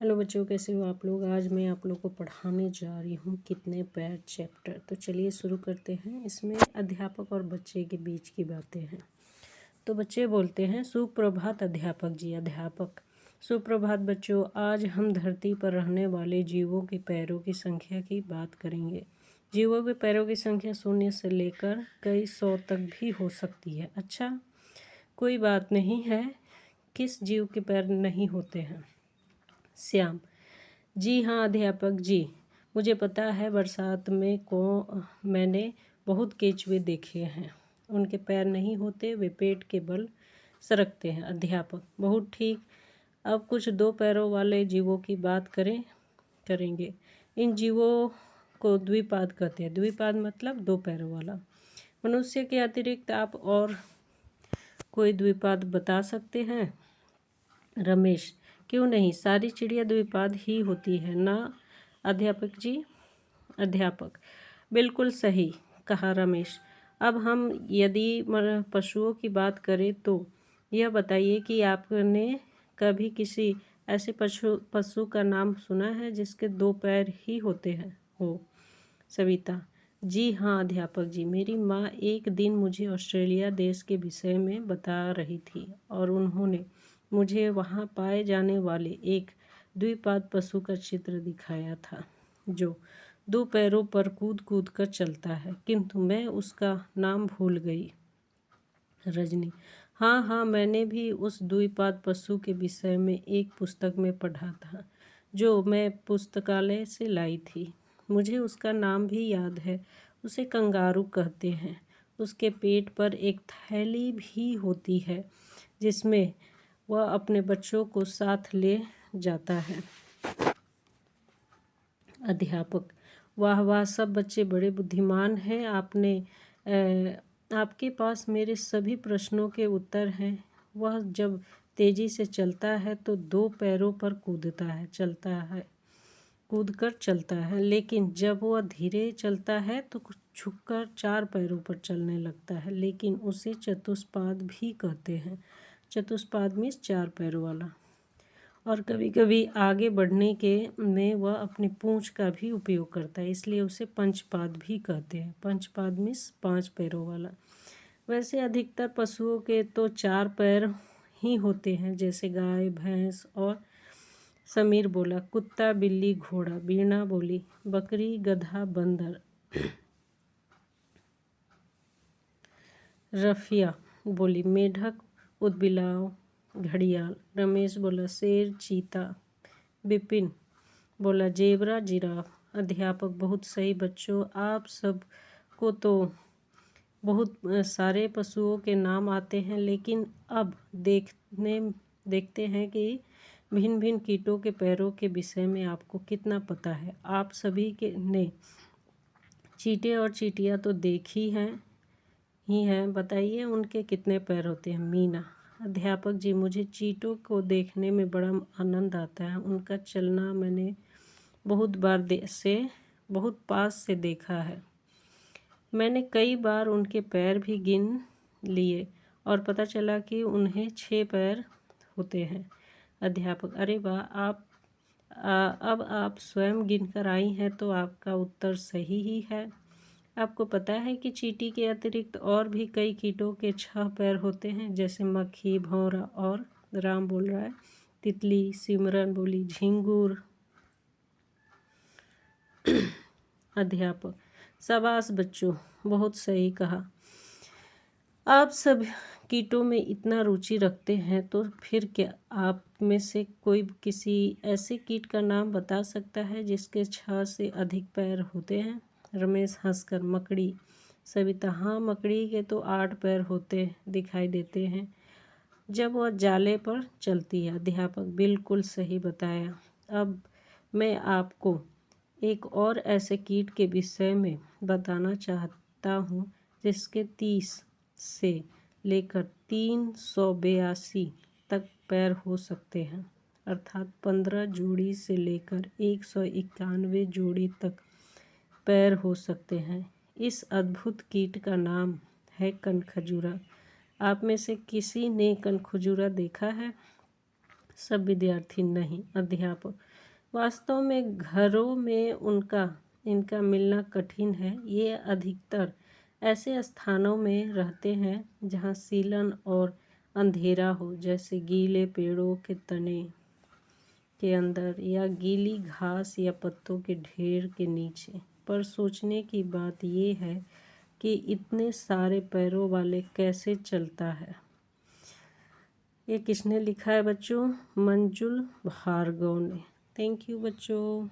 Hello बच्चों, कैसे हो आप लोग। आज मैं आप लोग को पढ़ाने जा रही हूँ कितने पैर चैप्टर। तो चलिए शुरू करते हैं। इसमें अध्यापक और बच्चे के बीच की बातें हैं। तो बच्चे बोलते हैं, सुप्रभात अध्यापक जी। अध्यापक, सुप्रभात बच्चों। आज हम धरती पर रहने वाले जीवों के पैरों की संख्या की बात करेंगे। जीवों के पैरों की संख्या 0 से लेकर कई 100 तक भी हो सकती है। अच्छा, कोई बात नहीं है। किस जीव के पैर नहीं होते हैं? श्याम, जी हाँ अध्यापक जी, मुझे पता है। बरसात में मैंने बहुत केंचुए देखे हैं। उनके पैर नहीं होते, वे पेट के बल सरकते हैं। अध्यापक, बहुत ठीक। अब कुछ 2 पैरों वाले जीवों की बात करेंगे। इन जीवों को द्विपाद कहते हैं। द्विपाद मतलब 2 पैरों वाला। मनुष्य के अतिरिक्त आप और कोई द्विपाद बता सकते हैं? रमेश, क्यों नहीं, सारी चिड़िया द्विपाद ही होती है ना अध्यापक जी। अध्यापक, बिल्कुल सही कहा रमेश। अब हम यदि पशुओं की बात करें तो यह बताइए कि आपने कभी किसी ऐसे पशु का नाम सुना है जिसके 2 पैर ही होते हैं हो? सविता, जी हाँ अध्यापक जी, मेरी माँ एक दिन मुझे ऑस्ट्रेलिया देश के विषय में बता रही थी और उन्होंने मुझे वहाँ पाए जाने वाले एक द्विपाद पशु का चित्र दिखाया था जो 2 पैरों पर कूद कूद कर चलता है, किंतु मैं उसका नाम भूल गई। रजनी, हाँ हाँ, मैंने भी उस द्विपाद पशु के विषय में एक पुस्तक में पढ़ा था जो मैं पुस्तकालय से लाई थी। मुझे उसका नाम भी याद है। उसे कंगारू कहते हैं। उसके पेट पर एक थैली भी होती है जिसमें वह अपने बच्चों को साथ ले जाता है। अध्यापक, वाह वाह, सब बच्चे बड़े बुद्धिमान हैं। आपके पास मेरे सभी प्रश्नों के उत्तर हैं। वह जब तेजी से चलता है तो 2 पैरों पर कूदकर चलता है, लेकिन जब वह धीरे चलता है तो झुककर 4 पैरों पर चलने लगता है, लेकिन उसे चतुष्पाद भी कहते हैं। चतुष्पाद मीन्स 4 पैरों वाला। और कभी कभी आगे बढ़ने के में वह अपनी पूंछ का भी उपयोग करता है, इसलिए उसे पंचपाद भी कहते हैं। पंचपाद मीन्स 5 पैरों वाला। वैसे अधिकतर पशुओं के तो 4 पैर ही होते हैं, जैसे गाय, भैंस और समीर बोला कुत्ता, बिल्ली, घोड़ा। बीना बोली बकरी, गधा, बंदर। रफिया बोली मेढक, ऊदबिलाव, घड़ियाल। रमेश बोला शेर, चीता। विपिन बोला जेबरा, जिराफ। अध्यापक, बहुत सही बच्चों, आप सब को तो बहुत सारे पशुओं के नाम आते हैं, लेकिन अब देखते हैं कि भिन्न भिन्न कीटों के पैरों के विषय में आपको कितना पता है। आप सभी के ने चींटे और चींटियाँ तो देखी हैं, बताइए उनके कितने पैर होते हैं। मीना, अध्यापक जी, मुझे चींटों को देखने में बड़ा आनंद आता है। उनका चलना मैंने बहुत पास से देखा है। मैंने कई बार उनके पैर भी गिन लिए और पता चला कि उन्हें 6 पैर होते हैं। अध्यापक, अरे वाह, अब आप स्वयं गिनकर आई हैं तो आपका उत्तर सही ही है। आपको पता है कि चींटी के अतिरिक्त और भी कई कीटों के 6 पैर होते हैं, जैसे मक्खी, भौरा और राम बोल रहा है तितली। सिमरन बोली झिंगुर। अध्यापक, शाबाश बच्चों, बहुत सही कहा। आप सब कीटों में इतना रुचि रखते हैं तो फिर क्या आप में से कोई किसी ऐसे कीट का नाम बता सकता है जिसके 6 से अधिक पैर होते हैं? रमेश हंसकर मकड़ी। सविता, हाँ, मकड़ी के तो 8 पैर होते दिखाई देते हैं जब वह जाले पर चलती है। अध्यापक, बिल्कुल सही बताया। अब मैं आपको एक और ऐसे कीट के विषय में बताना चाहता हूँ जिसके 30 से लेकर 382 तक पैर हो सकते हैं, अर्थात 15 जोड़ी से लेकर 191 जोड़ी तक पैर हो सकते हैं। इस अद्भुत कीट का नाम है कनखजूरा। आप में से किसी ने कनखजूरा देखा है? सब विद्यार्थी नहीं। अध्यापक वास्तव में घरों में इनका मिलना कठिन है। ये अधिकतर ऐसे स्थानों में रहते हैं जहाँ सीलन और अंधेरा हो, जैसे गीले पेड़ों के तने के अंदर या गीली घास या पत्तों के ढेर के नीचे। पर सोचने की बात यह है कि इतने सारे पैरों वाले कैसे चलता है। ये किसने लिखा है बच्चों? मंजुल भार्गव ने। थैंक यू बच्चों।